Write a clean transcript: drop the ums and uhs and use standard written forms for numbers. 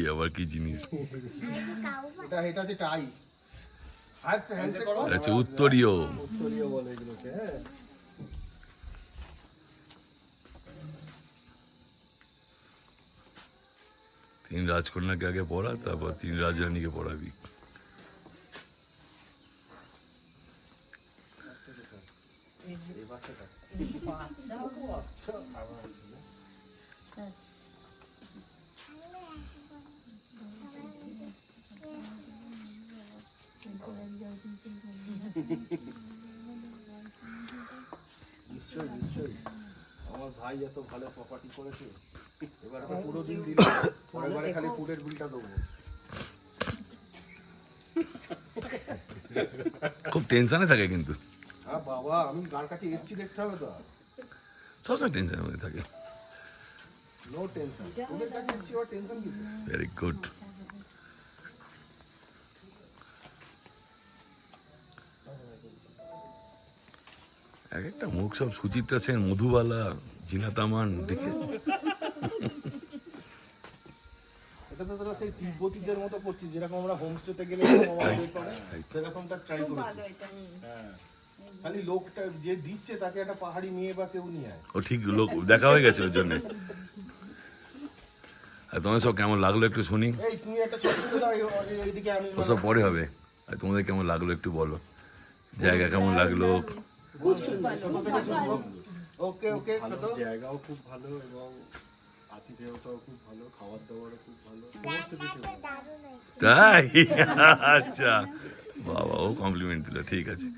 কি আবার কি জিনিস? এটা হচ্ছে টাই। আচ্ছা, উত্তরীয়। উত্তরীয় বলে এগুলোকে। হ্যাঁ, তিন রাজকন্যাকে আগে পড়া, তারপর তিন রাজরানীকে পড়াবি। নিশ্চয়ই নিশ্চয়ই। আমার ভাই এত ভালো প্রপার্টি করেছে, এবার আমি পুরো বিল দিলাম, পরেরবারে খালি ফুডের বিলটা দেবো। খুব টেনশনে থাকে কিন্তু, হ্যাঁ বাবা, আমি কার কাছে এসছি দেখতে হবে তো। সবসময় টেনশনের মধ্যে থাকে। নো টেনশন, ওদের কাছে এসছি, ওর টেনশন কিসে? Very good. এক একটা মুখ সব সুচিত্রা সেন, মধুবালা, জিনা তামান দেখে। এটা তো তোরা সেই তিব্বতীদের মতো করছিস, যেরকম আমরা হোমস্টেতে গেলে করে সেরকম তার ট্রাই করেছিস। হ্যাঁ, খালি লোকটা যে দিচ্ছে তাকে একটা পাহাড়ি মেয়ে বা কেউ নিয়ে আয়। ও ঠিক লোক দেখা হয়ে গেছে ওর জন্য। আর তোমাদের সব কেমন লাগলো একটু শুনি। এই তুমি একটা সত্যি কথা, এইদিকে আমি ওসব পরে হবে। আর তোমাদের কেমন লাগলো একটু বলো, জায়গা কেমন লাগলো? খুব সুন্দর, ছোট থেকে শুনবো। ওকে ওকে, ছোট জায়গাও খুব ভালো এবং আতিথেয়তাও খুব ভালো, খাবার দাবারও খুব ভালো, সমস্ত কিছু ভালো। তাই? আচ্ছা, বাবা ও কমপ্লিমেন্ট দিল, ঠিক আছে।